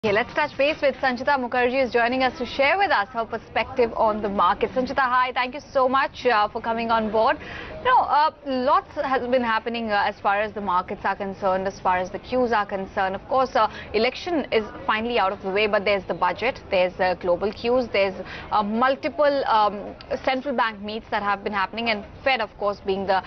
Okay, let's touch base with Sanchita Mukherjee, who's joining us to share with us her perspective on the market. Sanchita, hi. Thank you so much for coming on board. Lots has been happening as far as the markets are concerned, as far as the cues are concerned. Of course, election is finally out of the way, but there's the budget, there's global cues, there's multiple central bank meets that have been happening, and Fed, of course, being the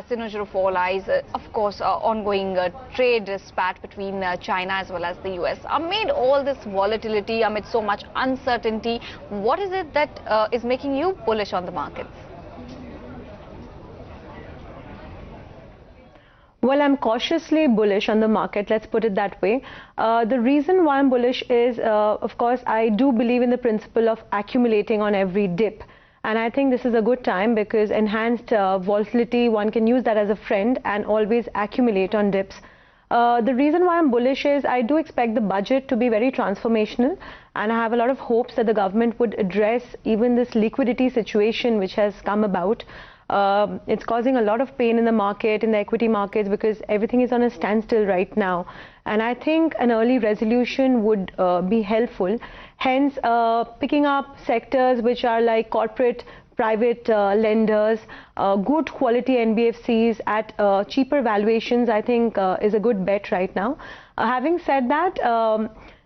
cynosure of all eyes. Of course, ongoing trade spat between China as well as the US. Amid all this volatility, amid so much uncertainty, what is it that is making you bullish on the markets? Well, I'm cautiously bullish on the market, let's put it that way. The reason why I'm bullish is, of course, I do believe in the principle of accumulating on every dip. And I think this is a good time because enhanced volatility, one can use that as a friend and always accumulate on dips. The reason why I'm bullish is I do expect the budget to be very transformational, and I have a lot of hopes that the government would address even this liquidity situation which has come about. It's causing a lot of pain in the market, in the equity markets, because everything is on a standstill right now. And I think an early resolution would be helpful. Hence, picking up sectors which are like corporate, private lenders, good quality NBFCs at cheaper valuations, I think is a good bet right now. Having said that,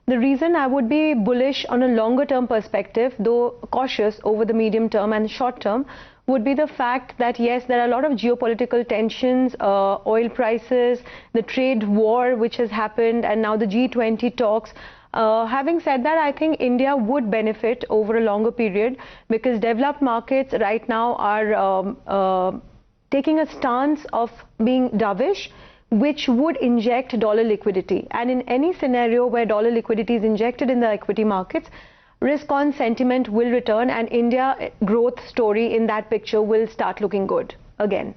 the reason I would be bullish on a longer term perspective, though cautious over the medium term and short term, would be the fact that yes, there are a lot of geopolitical tensions, oil prices, the trade war which has happened, and now the G20 talks. Having said that, I think India would benefit over a longer period because developed markets right now are taking a stance of being dovish, which would inject dollar liquidity. And in any scenario where dollar liquidity is injected in the equity markets, risk-on sentiment will return, and India growth story in that picture will start looking good again.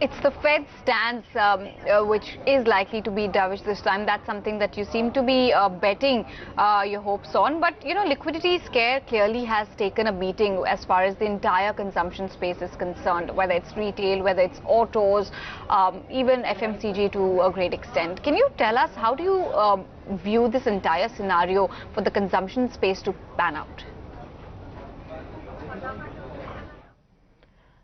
It's the Fed stance which is likely to be dovish this time. That's something that you seem to be betting your hopes on. But, you know, liquidity scare clearly has taken a beating as far as the entire consumption space is concerned, whether it's retail, whether it's autos, even FMCG to a great extent. Can you tell us, how do you view this entire scenario for the consumption space to pan out?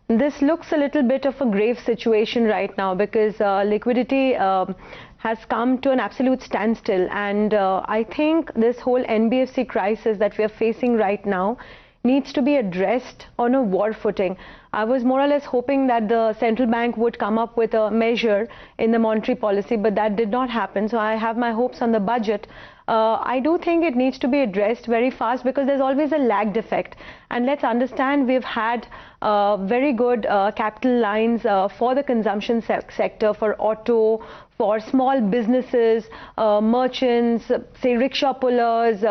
This looks a little bit of a grave situation right now because liquidity has come to an absolute standstill, and I think this whole NBFC crisis that we are facing right now needs to be addressed on a war footing. I was more or less hoping that the central bank would come up with a measure in the monetary policy, but that did not happen. So I have my hopes on the budget. I do think it needs to be addressed very fast because there's always a lagged effect. And let's understand, we've had very good capital lines for the consumption sector, for auto, for small businesses, merchants, say rickshaw pullers,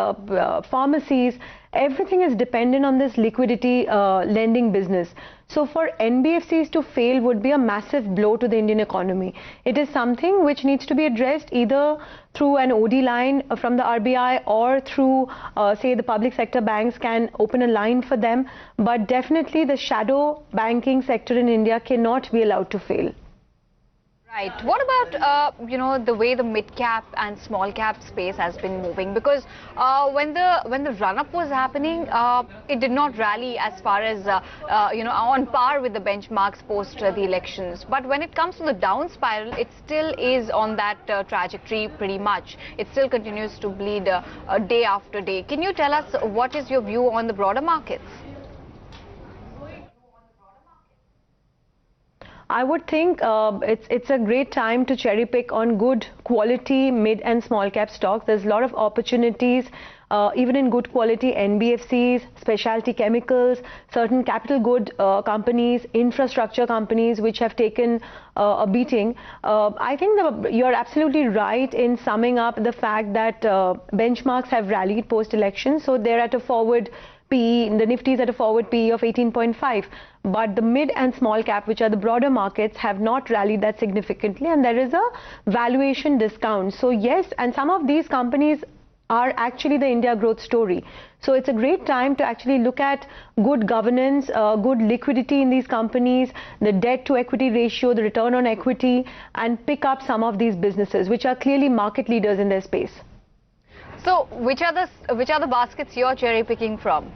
pharmacies. Everything is dependent on this liquidity lending business. So for NBFCs to fail would be a massive blow to the Indian economy. It is something which needs to be addressed either through an OD line from the RBI or through, say, the public sector banks can open a line for them. But definitely the shadow banking sector in India cannot be allowed to fail. Right. What about, you know, the way the mid-cap and small-cap space has been moving? Because when the run-up was happening, it did not rally as far as, you know, on par with the benchmarks post the elections. But when it comes to the down spiral, it still is on that trajectory pretty much. It still continues to bleed day after day. Can you tell us what is your view on the broader markets? I would think it's a great time to cherry pick on good quality mid and small cap stocks. There's a lot of opportunities even in good quality NBFCs, specialty chemicals, certain capital good companies, infrastructure companies which have taken a beating. I think you're absolutely right in summing up the fact that benchmarks have rallied post-election. So they're at a forward PE, the Nifty is at a forward PE of 18.5. But the mid and small cap, which are the broader markets, have not rallied that significantly, and there is a valuation discount. So yes, and some of these companies are actually the India growth story. So it's a great time to actually look at good governance, good liquidity in these companies, the debt to equity ratio, the return on equity, and pick up some of these businesses which are clearly market leaders in their space. So which are the baskets you're cherry picking from?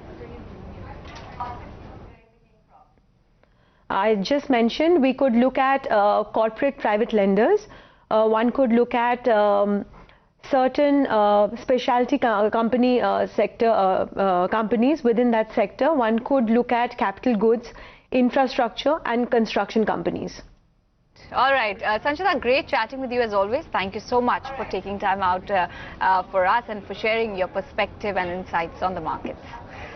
I just mentioned we could look at corporate private lenders. One could look at certain specialty company sector companies within that sector. One could look at capital goods, infrastructure and construction companies. All right, Sanchita, great chatting with you as always. Thank you so much for taking time out for us and for sharing your perspective and insights on the markets.